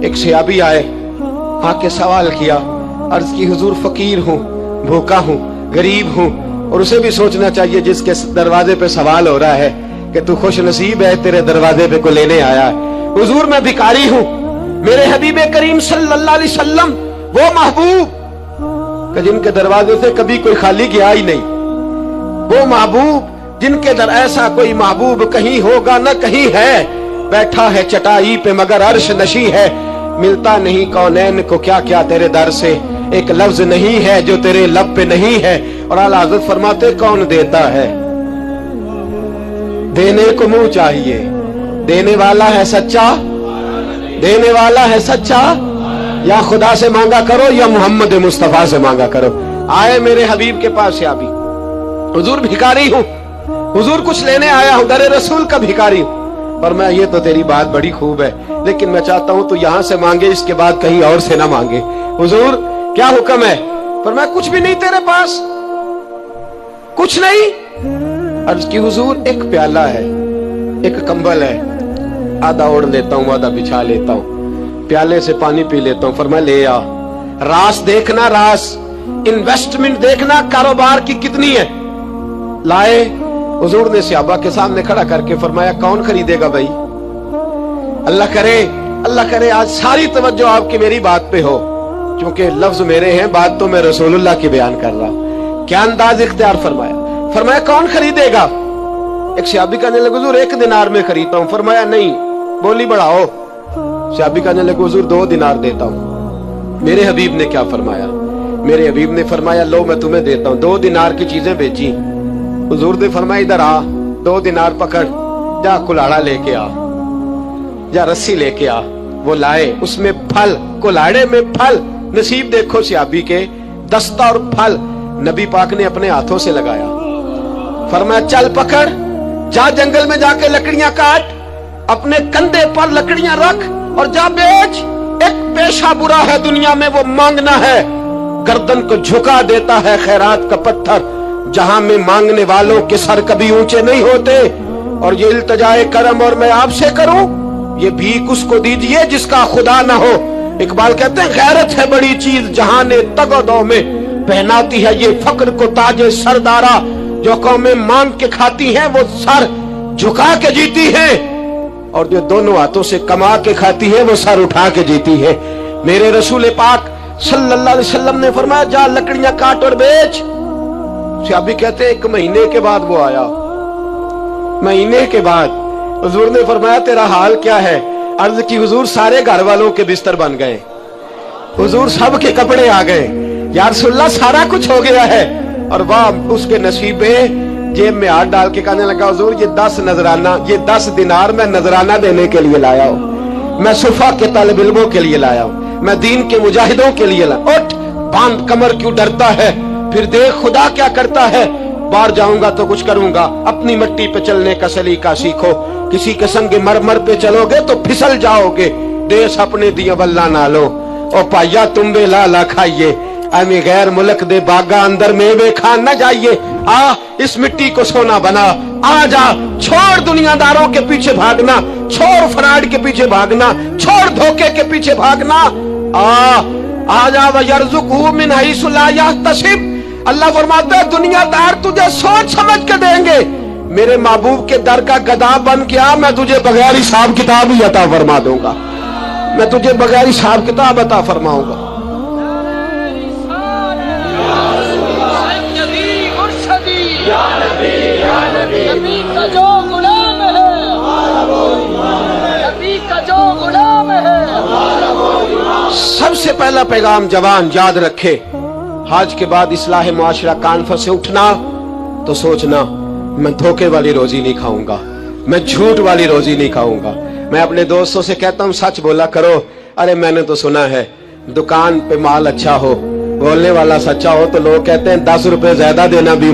ایک सहाबी आए, आके सवाल किया, अर्ज की हुजूर फकीर हूँ, भूखा हूँ, गरीब हूँ, और उसे भी सोचना चाहिए जिसके दरवाजे पे सवाल हो रहा है कि तू खुश नसीब है, तेरे दरवाजे पे को लेने आया है। हुजूर मैं भिखारी हूँ, मेरे हबीब करीम सल्लल्लाहु अलैहि वसल्लम वो महबूब कि जिनके दरवाजे से कभी कोई खाली गया ही नहीं, वो महबूब जिनके दर ऐसा कोई महबूब कहीं होगा न कहीं है, बैठा है चटाई पे मगर अर्श नशी है, मिलता नहीं कौनैन को क्या क्या तेरे दर से, एक लफ्ज नहीं है जो तेरे लब पे नहीं है। और आला हज़रत फरमाते कौन देता है, देने को मुंह चाहिए, देने वाला है सच्चा, देने वाला है सच्चा, या खुदा से मांगा करो या मोहम्मद मुस्तफा से मांगा करो। आए मेरे हबीब के पास सहाबी, हुजूर भिखारी हूँ, हुजूर कुछ लेने आया हूँ, दरे रसूल का भिखारी हूँ। पर मैं ये तो तेरी बात बड़ी खूब है, लेकिन मैं चाहता हूं तू यहां से मांगे, इसके बाद कहीं और से ना मांगे। हुजूर क्या हुक्म है? पर मैं कुछ भी नहीं तेरे पास, कुछ नहीं। अर्ज की हुजूर एक प्याला है, एक कंबल है, आधा ओढ़ लेता हूं, आधा बिछा लेता हूं, प्याले से पानी पी लेता हूं। फरमाया ले आ, रास देखना, रास इन्वेस्टमेंट देखना कारोबार की कितनी है। लाए, हुजूर ने सहाबा के सामने खड़ा करके फरमाया कौन खरीदेगा भाई? अल्लाह करे आज सारी तवज्जो आपकी मेरी बात पे हो, क्योंकि लफ्ज मेरे हैं, बात तो मैं रसूलुल्लाह की बयान कर रहा हूं। क्या अंदाज इख्तियार फरमाया कौन खरीदेगा? एक सहाबी कहने लगे हुजूर 1 दिनार में खरीदता हूं। फरमाया नहीं, बोली बढ़ाओ। सहाबी कहने लगे हुजूर 2 दिनार देता हूं। मेरे हबीब ने क्या फरमाया? मेरे हबीब ने फरमाया लो मैं तुम्हें देता हूं। 2 दिनार की चीजें बेची। हुजूर ने फरमाया इधर आ, 2 दिनार पकड़, जा कुल्हाड़ा लेके आ, जा रस्सी लेके आ। वो लाए, उसमें फल, कुल्हाड़े में फल। नसीब देखो सहाबी के, दस्ता और फल नबी पाक ने अपने हाथों से लगाया। फरमाया चल पकड़, जा जंगल में जाके लकड़ियां काट, अपने कंधे पर लकड़ियां रख और जा बेच। एक पेशा बुरा है दुनिया में, वो मांगना है। गर्दन को झुका देता है खैरात का पत्थर, जहां में मांगने वालों के सर कभी ऊंचे नहीं होते। और ये इल्तजाए करम और मैं आपसे करूं, ये भीख उसको दीजिए जिसका खुदा ना हो। इकबाल कहते हैं गैरत है बड़ी चीज जहां ने तगदो में पहनाती है ये फक्र को ताजे सरदारा। जो कौमें मांग के खाती हैं वो सर झुका के जीती है, और जो दोनों हाथों से कमा के खाती है वो सर उठा के जीती है। मेरे रसूल पाक सल्लल्लाहु अलैहि वसल्लम ने फरमाया जा लकड़ियां काट और बेच। सहाबी कहते 1 महीने के बाद वो आया। महीने के बाद हुजूर ने फरमाया तेरा हाल क्या है? अर्ज की हुजूर सारे घर वालों के बिस्तर बन गए, हुजूर सब के कपड़े आ गए, या रसूलल्लाह सारा कुछ हो गया है। और वाह उसके नसीबे, जेब में हाथ डाल के कहने लगा हुजूर ये 10 नजराना, ये 10 दिनार मैं नजराना देने के लिए लाया हूँ, मैं सुफा के तालिब इल्मों के लिए लाया हूँ, मैं दीन के मुजाहिदों के लिए लाया। उठ बांध कमर, क्यों डरता है? फिर देख खुदा क्या करता है। बाहर जाऊंगा तो कुछ करूंगा, अपनी मिट्टी पे चलने का सलीका सीखो, किसी के संग मरमर पे चलोगे तो फिसल जाओगे। देश अपने दिया वल्ला ना लो, और पाया तुम्बे लाला खाइए, अमी गैर मुल्क दे बागा अंदर मेवे खान न जाइए। आ इस मिट्टी को सोना बना, आ जा, छोड़ दुनियादारों के पीछे भागना, छोड़ फ्रॉड के पीछे भागना, छोड़ धोखे के पीछे भागना। आ जा वयरज़ुक़हु मिन हैसु ला यहतसिब। अल्लाह फरमाता है दुनियादार तुझे सोच समझ के देंगे, मेरे महबूब के दर का गदा बन के आ, मैं तुझे बगैर हिसाब किताब ही अता फरमा दूंगा, मैं तुझे बगैर हिसाब किताब अता फरमाऊंगा। नबी का जो गुलाम है, नबी का जो गुलाम है। सबसे पहला पैगाम जवान याद रखे, आज के बाद इस्लाह मुआशरा कॉन्फ्रेंस से उठना तो सोचना मैं धोखे वाली रोजी नहीं खाऊंगा, मैं झूठ वाली रोजी नहीं खाऊंगा। मैं अपने दोस्तों से कहता हूँ सच बोला करो। अरे मैंने तो सुना है दुकान पे माल अच्छा हो, बोलने वाला सच्चा हो, तो लोग कहते हैं 10 रुपए ज्यादा देना भी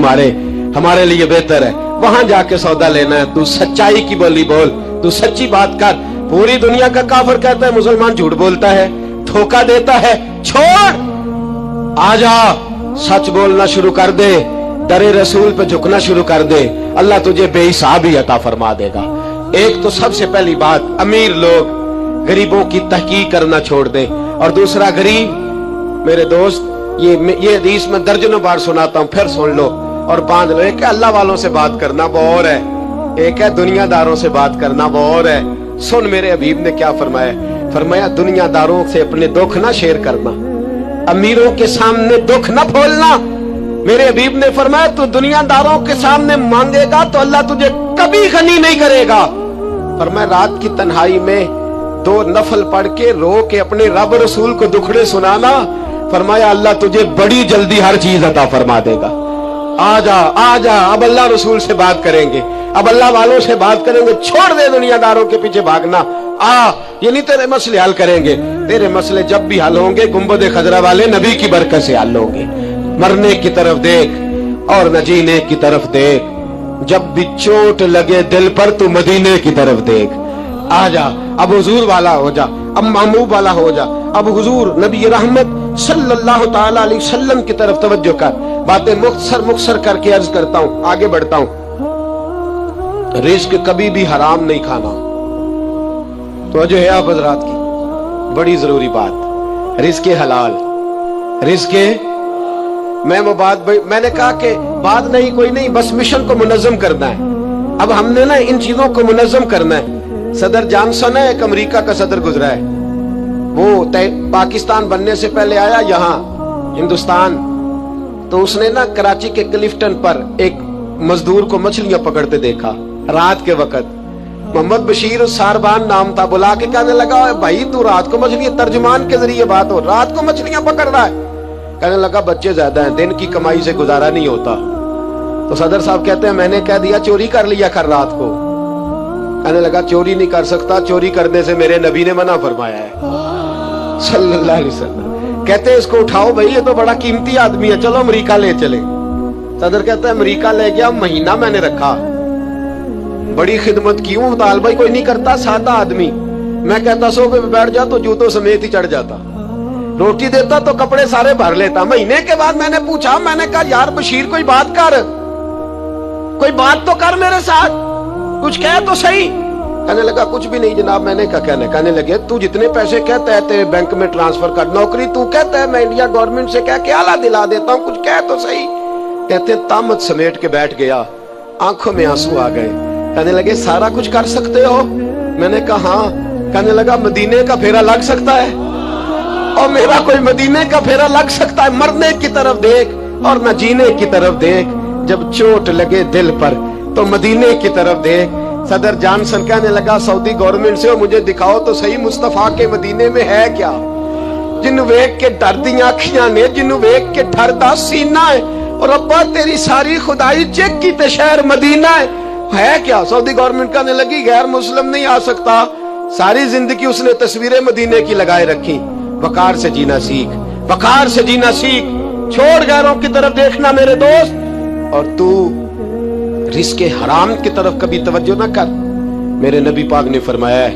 हमारे लिए बेहतर है, वहां जाके सौदा लेना है। तू सच्चाई की बोली बोल, तू सच्ची बात कर। पूरी दुनिया का काफिर कहता है मुसलमान झूठ बोलता है, धोखा देता है। छोड़, आजा, सच बोलना शुरू कर दे, दरे रसूल पे झुकना शुरू कर दे, अल्लाह तुझे बेहिसाब ही अता फरमा देगा। ایک تو سب سے پہلی بات امیر لوگ غریبوں کی تحقیق کرنا چھوڑ دیں، اور دوسرا غریب میرے دوست یہ حدیث میں درجنوں بار سناتا ہوں، پھر سن لو اور باندھ لو۔ ایک ہے اللہ والوں سے بات کرنا وہ اور ہے، ایک ہے دنیا داروں سے بات کرنا وہ اور ہے۔ سن میرے حبیب نے کیا فرمایا، فرمایا دنیا داروں سے اپنے دکھ نہ شیئر کرنا، امیروں کے سامنے دکھ نہ پھولنا۔ میرے حبیب نے فرمایا تو دنیا داروں کے سامنے مانگے گا تو اللہ تجھے کبھی غنی نہیں کرے گا۔ فرمایا رات کی تنہائی میں 2 نفل پڑھ کے رو کے اپنے رب رسول کو دکھڑے سنانا، فرمایا اللہ تجھے بڑی جلدی ہر چیز عطا فرما دے گا۔ آ جا اب اللہ رسول سے بات کریں گے، اب اللہ والوں سے بات کریں گے، چھوڑ دے دنیا داروں کے پیچھے بھاگنا۔ یہ نہیں تیرے مسئلے حل کریں گے، تیرے مسئلے جب بھی حل ہوں گے گنبد خضرا والے نبی کی برکت سے حل ہوں گے۔ مرنے کی طرف دیکھ اور نہ جینے کی طرف دیکھ، جب بھی چوٹ لگے دل پر تو مدینے کی طرف دیکھ۔ آ جا اب حضور والا ہو جا، اب محبوب والا ہو جا، اب حضور نبی رحمت صلی اللہ تعالی علیہ وسلم کی طرف توجہ کر۔ باتیں مختصر کر کے عرض کرتا ہوں، آگے بڑھتا ہوں۔ رزق کبھی بھی حرام نہیں کھانا، تو جو ہے آپ حضرات کی بڑی ضروری بات، رزق حلال، رزق میں وہ بات میں نے کہا کہ بات نہیں کوئی نہیں، بس مشن کو منظم کرنا ہے۔ اب ہم نے نا ان چیزوں کو منظم کرنا ہے۔ صدر جانسن ہے، ایک امریکہ کا صدر گزرا ہے، وہ پاکستان بننے سے پہلے آیا یہاں ہندوستان، تو اس نے نا کراچی کے کلفٹن پر ایک مزدور کو مچھلیاں پکڑتے دیکھا رات کے وقت۔ محمد بشیر ساربان نام تھا، بلا کے کہنے لگا بھائی تو رات کو مچھلیاں، ترجمان کے ذریعے بات ہو، رات کو مچھلیاں پکڑ رہا ہے؟ کہنے لگا بچے زیادہ ہیں، دن کی کمائی سے گزارا نہیں ہوتا۔ تو صدر صاحب کہتے ہیں میں نے کہہ دیا چوری کر لیا کر رات کو۔ کہنے لگا چوری نہیں کر سکتا، چوری کرنے سے میرے نبی نے منع فرمایا ہے صلی اللہ علیہ وسلم۔ کہتے ہیں اس کو اٹھاؤ بھائی، یہ تو بڑا قیمتی آدمی ہے، چلو امریکہ لے چلے۔ صدر کہتا ہے امریکہ لے گیا، مہینہ میں نے رکھا، بڑی خدمت کی، مطالبہ کوئی نہیں کرتا، سادہ آدمی، میں کہتا سو پہ بیٹھ جا تو جوتوں سمیت ہی چڑھ جاتا، روٹی دیتا تو کپڑے سارے بھر لیتا۔ مہینے کے بعد میں نے پوچھا، میں نے کہا یار بشیر کوئی بات کر، کوئی بات تو کر میرے ساتھ، کچھ کہہ تو صحیح۔ کہنے لگا کچھ بھی نہیں جناب، میں نے کہا کہنے لگے تو جتنے پیسے کہتا ہے تیرے بینک میں ٹرانسفر کر، نوکری تو کہتا ہے میں انڈیا گورنمنٹ سے کہہ کے اعلیٰ دلا دیتا ہوں، کچھ کہہ تو صحیح۔ کہتے طامت سمیٹ کے بیٹھ گیا، آنکھوں میں آنسو آ گئے۔ کہنے لگے سارا کچھ کر سکتے ہو؟ میں نے کہا ہاں۔ کہنے لگا مدینے کا پھیرا لگ سکتا ہے؟ اور میرا کوئی مدینے کا پھیرا لگ سکتا ہے؟ مرنے کی طرف دیکھ اور نہ جینے کی طرف دیکھ، جب چوٹ لگے دل پر تو مدینے کی طرف دیکھ۔ صدر جانسن کہنے لگا سعودی گورنمنٹ سے مجھے دکھاؤ تو صحیح مصطفیٰ کے مدینے میں ہے کیا، جنوں ویکھ کے ڈردیاں اکھیاں نے، جنوں ویکھ کے ڈردا سینہ ہے، اور ابا تیری ساری خدائی چیک کی تے شہر مدینہ ہے کیا؟ سعودی گورنمنٹ کہنے لگی غیر مسلم نہیں آ سکتا۔ ساری زندگی اس نے تصویریں مدینے کی لگائے رکھی۔ وقار سے جینا سیکھ، وقار سے جینا سیکھ، چھوڑ غیروں کی طرف دیکھنا میرے دوست، اور تو رزق حرام کی طرف کبھی توجہ نہ کر۔ میرے نبی پاک نے فرمایا ہے،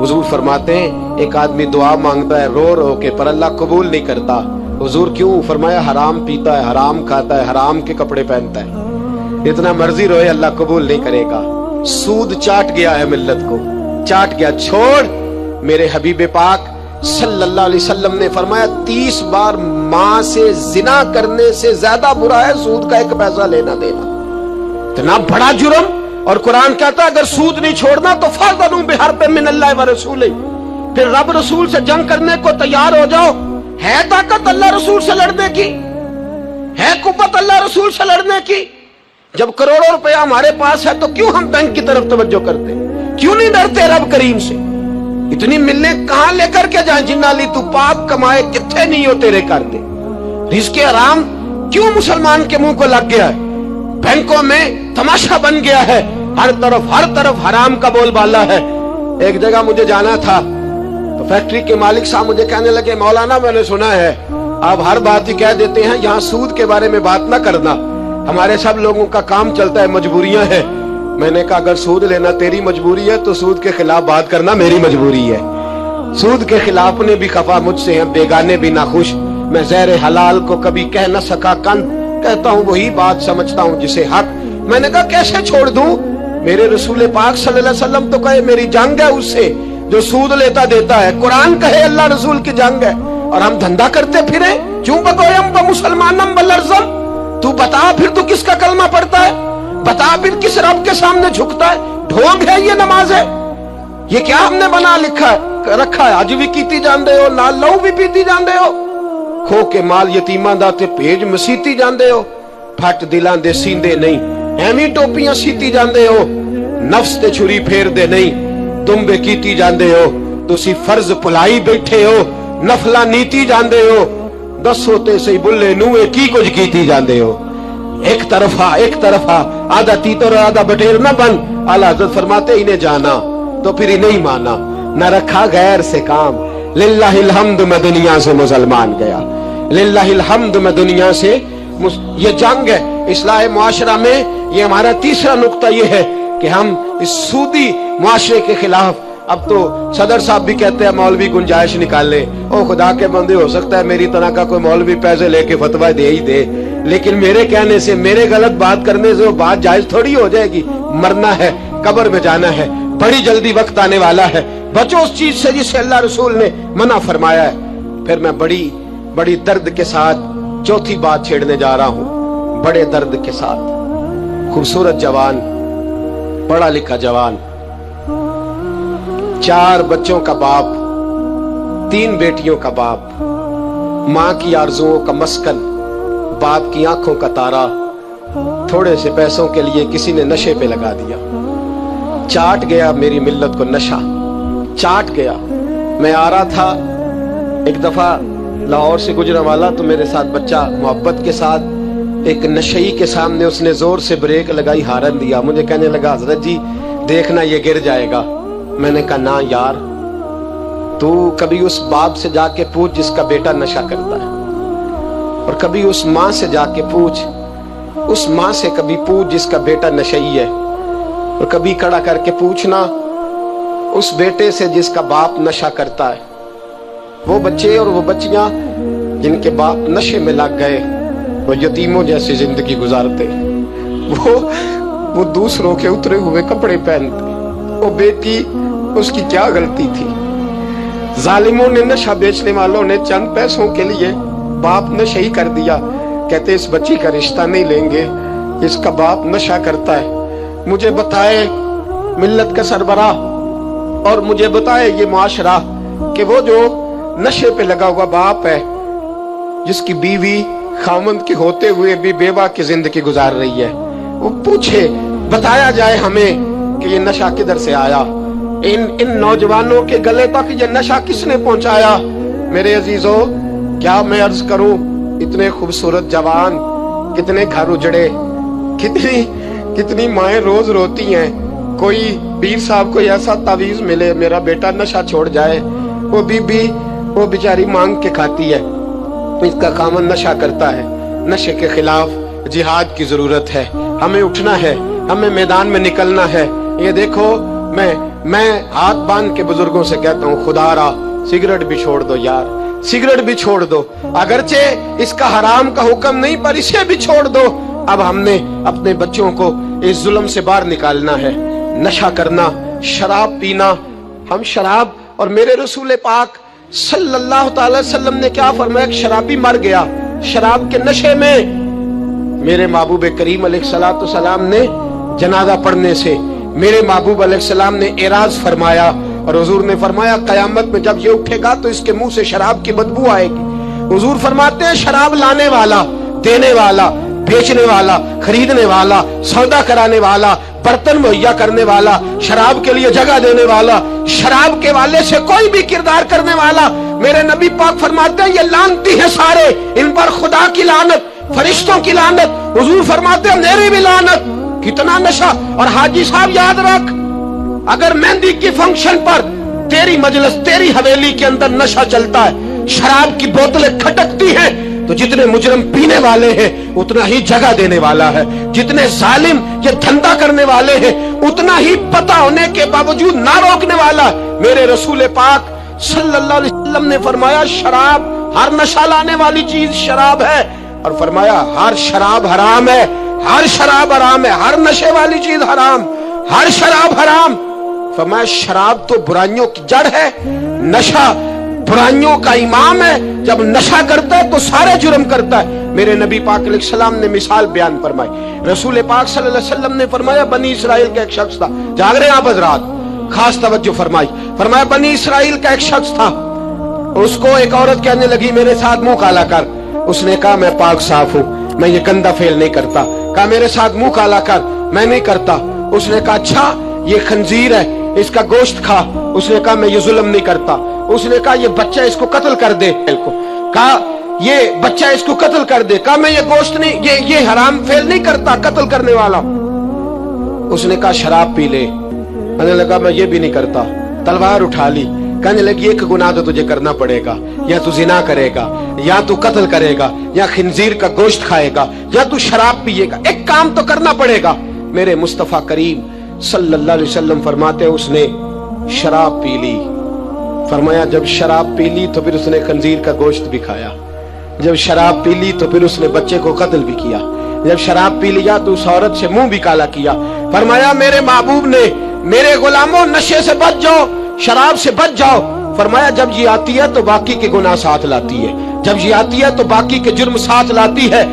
حضور فرماتے ہیں ایک آدمی دعا مانگتا ہے رو رو کے پر اللہ قبول نہیں کرتا۔ حضور کیوں؟ فرمایا حرام پیتا ہے، حرام کھاتا ہے، حرام کے کپڑے پہنتا ہے، اتنا مرضی روئے اللہ قبول نہیں کرے گا۔ سود چاٹ گیا ہے ملت کو، چاٹ گیا، چھوڑ۔ میرے حبیب پاک صلی اللہ علیہ وسلم نے فرمایا 30 بار ماں سے زنا کرنے سے زیادہ برا ہے سود کا 1 پیسہ لینا دینا، اتنا بڑا جرم۔ اور قرآن کہتا ہے اگر سود نہیں چھوڑنا تو فَأْذَنُوا بِحَرْبٍ مِّنَ اللَّهِ وَرَسُولِهِ، پھر رب رسول سے جنگ کرنے کو تیار ہو جاؤ۔ ہے طاقت اللہ رسول سے لڑنے کی؟ ہے قوت اللہ رسول سے لڑنے کی؟ جب کروڑوں روپیہ ہمارے پاس ہے تو کیوں ہم بینک کی طرف توجہ کرتے؟ کیوں نہیں ڈرتے رب کریم سے؟ اتنی ملنے کہاں لے کر کے جائیں؟ جنہ لی تو پاک کمائے کتنے نہیں ہو تیرے کرتے۔ رزق حرام کیوں مسلمان کے منہ کو لگ گیا ہے؟ بینکوں میں تماشا بن گیا ہے، ہر طرف حرام کا بول بالا ہے۔ ایک جگہ مجھے جانا تھا تو فیکٹری کے مالک صاحب مجھے کہنے لگے مولانا میں نے سنا ہے آپ ہر بات ہی کہہ دیتے ہیں، یہاں سود کے بارے میں بات نہ کرنا، ہمارے سب لوگوں کا کام چلتا ہے، مجبوریاں ہیں۔ میں نے کہا اگر سود لینا تیری مجبوری ہے تو سود کے خلاف بات کرنا میری مجبوری ہے۔ سود کے خلاف نے بھی خفا مجھ سے ہیں، بیگانے بھی ناخوش، میں زہر حلال کو کبھی کہہ نہ سکا کن، کہتا ہوں وہی بات سمجھتا ہوں جسے حق۔ میں نے کہا کیسے چھوڑ دوں؟ मेरे रसूल पाक सल्लल्लाहु अलैहि वसल्लम तो कहे मेरी जंग है उससे जो सूद लेता देता है, कुरान कहे अल्लाह रसूल की जंग है, और हम धंधा करते फिरे। क्यों बगोयम व मुसलमानम बलरजम, तू बता फिर तू किसका कलमा पढ़ता है, बता फिर किस रब के सामने झुकता है। ढोंग है ये, नमाज है ये, क्या हमने बना रखा है। अज भी कीती जांदे हो, नाल लहू भी पीती जांदे हो, खो के माल यतीमां दा ते भेज मसीती जांदे हो, फट दिलां दे सींदे नहीं, एवें टोपियां सीती जांदे हो, नफ्स ते छुरी फेरदे नहीं, दुंबे कीती जांदे हो, तुसी फर्ज भुलाई बैठे हो, नफला नीती जांदे हो, दसो ते सही बुल्ले नूए की कुछ कीती जांदे हो। एक तरफा आधा तीतर आधा बटेर न बन। आला हज़रत फरमाते इन्हें जाना तो फिर इन्हें ही माना, न रखा गैर से काम। लिल्लाहिल हम्द, मैं दुनिया से मुसलमान गया, लिल्लाहिल हम्द, मैं दुनिया से। ये जंग है इस्लाह मुआशरा में। ये हमारा तीसरा नुक्ता ये है कि हम इस सूदी मुआशरे के खिलाफ, अब तो सदर साहब भी कहते हैं मौलवी गुंजाइश निकाले। ओ खुदा के बंदे, हो सकता है मेरी तरह का कोई मौलवी पैसे लेके फतवा दे ही दे, लेकिन मेरे कहने से, मेरे गलत बात करने से वो बात जायज थोड़ी हो जाएगी। मरना है, कब्र में जाना है, बड़ी जल्दी वक्त आने वाला है। बचो उस चीज से जिसे अल्लाह रसूल ने मना फरमाया है। फिर मैं बड़ी दर्द के साथ चौथी बात छेड़ने जा रहा हूं, बड़े दर्द के साथ। खूबसूरत जवान, पढ़ा लिखा जवान, 4 बच्चों का बाप, 3 बेटियों का बाप, मां की आरजुओं का मस्कन, बाप की आंखों का तारा, थोड़े से पैसों के लिए किसी ने नशे पे लगा दिया। चाट गया मेरी मिल्लत को नशा, चाट गया। मैं आ रहा था एक दफा लाहौर से गुजरने वाला, तो मेरे साथ बच्चा मोहब्बत के साथ एक नशई के सामने उसने जोर से ब्रेक लगाई, हारन दिया। मुझे कहने लगा हजरत जी देखना ये गिर जाएगा। मैंने कहा ना यार, तू कभी उस बाप से जाके पूछ जिसका बेटा नशा करता है, और कभी उस माँ से जाके पूछ, उस माँ से कभी पूछ जिसका बेटा नशई है, और कभी खड़ा करके पूछना उस बेटे से जिसका बाप नशा करता है। वो बच्चे और वो बच्चियां जिनके बाप नशे में लग गए, वो यतीमों जैसी जिंदगी गुजारते, वो दूसरों के उतरे हुए कपड़े पहनते। वो बेटी, उसकी क्या गलती थी? जालिमों ने, नशा बेचने वालों ने चंद पैसों के लिए बाप नशा ही कर दिया। कहते इस बच्ची का रिश्ता नहीं लेंगे, इसका बाप नशा करता है। मुझे बताए मिल्लत का सरबराह, और मुझे बताए ये मुआशरा कि वो जो नशे पे लगा हुआ बाप है, जिसकी बीवी खामंद के होते हुए भी बेवा की जिंदगी गुजार रही है, वो पूछे, बताया जाए हमें कि ये नशा किधर से आया, इन नौजवानों के गले तक ये नशा किसने पहुंचाया। मेरे अजीजों, क्या मैं अर्ज करूं, इतने खूबसूरत जवान, कितने घर उजड़े, कितनी माएं रोज रोती हैं। कोई पीर साहब को ऐसा तावीज मिले मेरा बेटा नशा छोड़ जाए, वो बीबी वो बेचारी मांग के खाती है, इसका खामन नशा करता है। नशे के खिलाफ जिहाद की जरूरत है, हमें उठना है, हमें मैदान में निकलना है। ये देखो, मैं हाथ बांध के बुजुर्गों से कहता हूँ, खुदारा सिगरेट भी छोड़ दो यार, सिगरेट भी छोड़ दो, अगरचे इसका हराम का हुक्म नहीं पर इसे भी छोड़ दो। अब हमने अपने बच्चों को इस जुल्म से बाहर निकालना है। नशा करना, शराब पीना, हम शराब, और मेरे रसूल पाक सल्लल्लाहु अलैहि वसल्लम ने क्या फरमाया, शराबी मर गया शराब के नशे में। मेरे महबूब करीम अलैहिस्सलाम ने जनाजा पढ़ने से मेरे महबूब अलैहिस्सलाम ने एराज फरमाया, और हुजूर ने फरमाया कयामत में जब ये उठेगा तो इसके मुंह से शराब की बदबू आएगी। हुजूर फरमाते हैं शराब लाने वाला, देने वाला, बेचने वाला, खरीदने वाला, सौदा कराने वाला, बर्तन मुहैया करने वाला, शराब के लिए जगह देने वाला, शराब के वाले से कोई भी किरदार करने वाला, मेरे नबी पाक फरमाते हैं ये लानती है सारे, इन पर खुदा की लानत, फरिश्तों की लानत, हुजूर फरमाते हैं मेरी भी लानत। कितना नशा। और हाजी साहब याद रख, अगर मेहंदी की फंक्शन पर तेरी मजलिस, तेरी हवेली के अंदर नशा चलता है, शराब की बोतलें खटकती हैं, तो जितने मुजरम पीने वाले हैं उतना ही जगह देने वाला है, जितने जालिम ये धंधा करने वाले हैं उतना ही पता होने के बावजूद ना रोकने वाला। मेरे रसूल पाक सल्लल्लाहु अलैहि वसल्लम ने फरमाया शराब, हर नशा लाने वाली चीज शराब है, और फरमाया हर शराब हराम है, हर शराब हराम है, हर नशे वाली चीज हराम, हर शराब हराम। फरमाया शराब तो बुराइयों की जड़ है, नशा बुराइयों का इमाम है। जब नशा करता है तो सारे जुर्म करता है। मेरे नबी पाक अलैहिस्सलाम ने मिसाल बयान फरमाई। रसूल पाक सल्लल्लाहु अलैहि वसल्लम ने फरमाया बनी इसराइल का एक शख्स था, जाग रहे हैं आप हज़रात, खास तवज्जो फरमाई। फरमाया बनी इसराइल का एक शख्स था, उसको एक औरत कहने लगी मेरे साथ मुंह काला कर। उसने कहा मैं पाक साफ हूं, मैं ये गंदा फेल नहीं करता। कहा मेरे साथ मुंह काला कर, मैं नहीं करता। उसने कहा अच्छा ये खंजीर है, इसका गोश्त खा। उसने कहा मैं ये जुल्म नहीं करता। उसने कहा ये बच्चा इसको कत्ल कर दे। कहा ये बच्चा इसको कत्ल कर दे। कहा मैं ये गोश्त नहीं, ये हराम फेल नहीं करता, कत्ल करने वाला। उसने कहा शराब पी ले। कहने लगा मैं ये भी नहीं करता। तलवार उठा ली, कहने लगी एक गुनाह तो तुझे करना पड़ेगा, या तू जिना करेगा, या तू कत्ल करेगा, या खिंजीर का गोश्त खाएगा, या तू शराब पिएगा, एक काम तो करना पड़ेगा। मेरे मुस्तफा करीम सल्लल्लाहु अलैहि वसल्लम फरमाते उसने शराब पी ली। फरमाया जब शराब पी ली तो फिर उसने खंजीर का गोश्त भी खाया। जब शराब पी ली तो फिर उसने बच्चे को कत्ल भी किया। जब शराब पी लिया तो उस औरत से मुंह भी काला किया। फरमाया मेरे महबूब ने मेरे गुलामों नशे से बच जाओ, शराब से बच जाओ। फरमाया जब ये आती है तो बाकी के गुनाह साथ लाती है, जब ये आती है तो बाकी के जुर्म साथ लाती है।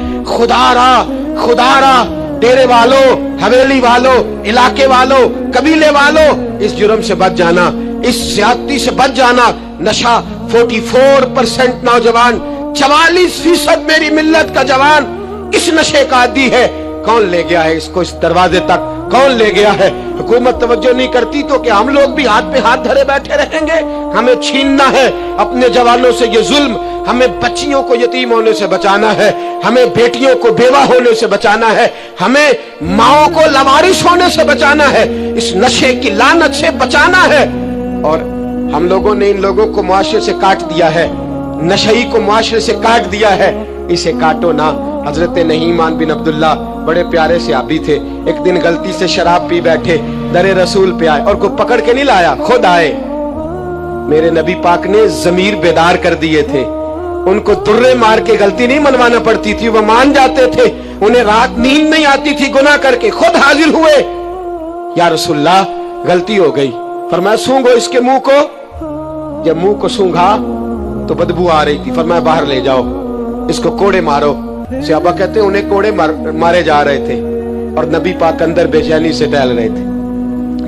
खुदारा डेरे वालों, हवेली वालों, इलाके वालों, कबीले वालों, इस जुर्म से बच जाना, इस ज्यादती से बच जाना। नशा 44% नौजवान, 44% मेरी मिल्लत का जवान इस नशे का आदी है। कौन ले गया है इसको इस दरवाजे तक, कौन ले गया है? हुकूमत तवज्जो नहीं करती तो क्या हम लोग भी हाथ पे हाथ धरे बैठे रहेंगे? हमें छीनना है अपने जवानों से ये जुल्म, हमें बच्चियों को यतीम होने से बचाना है, हमें बेटियों को बेवा होने से बचाना है, हमें माओ को लवारिस होने से बचाना है, इस नशे की लानत से बचाना है। और हम लोगों ने इन लोगों को मुआशरे से काट दिया है, नशई को मुआशरे से काट दिया है, इसे काटो ना। हजरत नहीमान बिन अब्दुल्ला बड़े प्यारे सहाबी थे, एक दिन गलती से शराब पी बैठे, दरे रसूल पे आए और कोई पकड़ के नहीं लाया, खुद आए। मेरे नबी पाक ने जमीर बेदार कर दिए थे, उनको दुर्रे मार के गलती नहीं मनवाना पड़ती थी, वो मान जाते थे। उन्हें रात नींद नहीं आती थी गुनाह करके, खुद हाजिर हुए, या रसूलल्लाह गलती हो गई। फरमाया सूंघो इसके मुंह को। जब मुंह को सूंघा तो बदबू आ रही थी। फरमाया बाहर ले जाओ, इसको कोड़े मारो। सहाबा कहते हैं उन्हें कोड़े मारे जा रहे थे और नबी पाक अंदर बेचैनी से टहल रहे थे,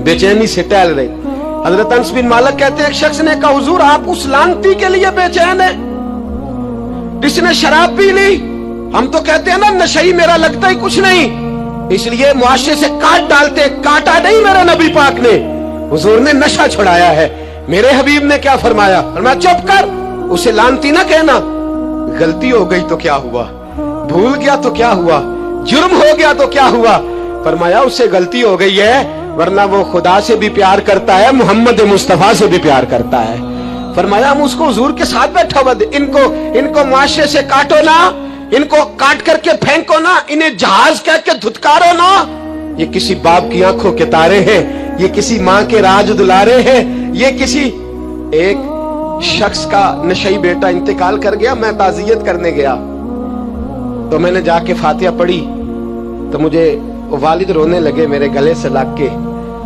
बेचैनी से टहल रहे थे। हजरत अनस बिन मालिक कहते हैं एक शख्स ने कहा हुजूर आप उस लानती के लिए बेचैन है जिसने शराब पी ली? हम तो कहते हैं ना नशई मेरा लगता ही कुछ नहीं, इसलिए मुआशरे से काट डालते। काटा नहीं मेरे नबी पाक ने, हुजूर ने नशा छुड़ाया है। मेरे हबीब ने क्या फरमाया? फरमाया चुप कर, उसे लानती ना कहना। गलती हो गई तो क्या हुआ, भूल गया तो क्या हुआ, जुर्म हो गया तो क्या हुआ? फरमाया उससे गलती हो गई है, वरना वो खुदा से भी प्यार करता है, मोहम्मद मुस्तफा से भी प्यार करता है। फरमाया हम उसको हुजूर के साथ बैठा हुआ, इनको मुआशरे से काटो ना, इनको काट करके फेंको ना, इन्हें जहाज कह के धुतकारो ना। ये किसी बाप की आंखों के तारे हैं, ये किसी माँ के राज दुलारे हैं, ये किसी एक शख्स का नशई बेटा इंतकाल कर गया। मैं ताज़ियत करने गया तो मैंने जाके फातिहा पढ़ी तो मुझे वालिद रोने लगे मेरे गले से लग के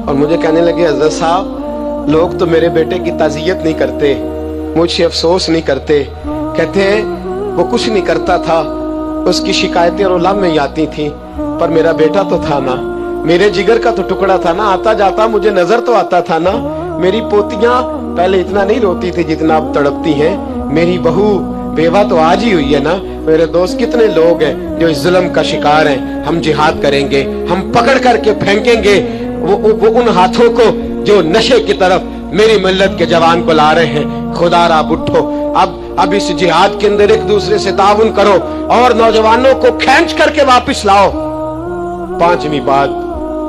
और मुझे कहने लगे हज़रत साहब लोग तो मेरे बेटे की ताज़ियत नहीं करते, मुझसे अफसोस नहीं करते, कहते हैं वो कुछ नहीं करता था, उसकी शिकायतें और उलम में ही आती थी, पर मेरा बेटा तो था ना, मेरे जिगर का तो टुकड़ा था ना, आता जाता मुझे नजर तो आता था ना। मेरी पोतियां पहले इतना नहीं रोती थी जितना अब तड़पती हैं, मेरी बहू बेवा तो आज ही हुई है ना। मेरे दोस्त कितने लोग हैं जो इस जुल्म का शिकार हैं। हम जिहाद करेंगे, हम पकड़ करके फेंकेंगे वो उन हाथों को जो नशे की तरफ मेरी मिल्लत के जवान को ला रहे हैं। खुदारा उठो, अब इस जिहाद के अंदर एक दूसरे से ताउन करो और नौजवानों को खींच करके वापस लाओ। पांचवी बात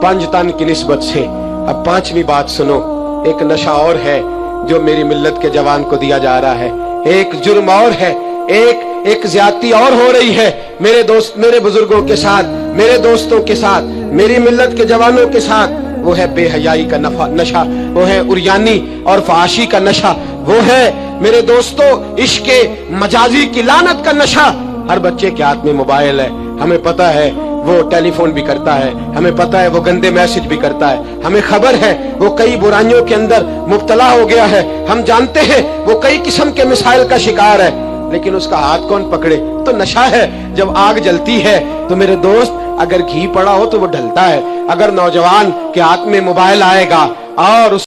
पंजतन की निस्बत से, अब पांचवी बात सुनो। एक नशा और है जो मेरी मिल्लत के जवान को दिया जा रहा है, एक जुर्म और है, एक ज्यादती और हो रही है मेरे दोस्त, मेरे बुजुर्गों के साथ, मेरे दोस्तों के साथ, मेरी मिल्लत के जवानों के साथ। वो है बेहयाई का नशा, वो है उरियानी और फहाशी का नशा, वो है मेरे दोस्तों इश्के मजाजी की लानत का नशा। हर बच्चे के हाथ में मोबाइल है, हमें पता है وہ ٹیلی فون بھی کرتا ہے, ہمیں پتا ہے وہ گندے میسج بھی کرتا ہے, ہمیں خبر ہے وہ کئی برائیوں کے اندر مبتلا ہو گیا ہے, ہم جانتے ہیں وہ کئی قسم کے مسائل کا شکار ہے, لیکن اس کا ہاتھ کون پکڑے؟ تو نشہ ہے. جب آگ جلتی ہے تو میرے دوست اگر گھی پڑا ہو تو وہ ڈھلتا ہے. اگر نوجوان کے ہاتھ میں موبائل آئے گا اور اس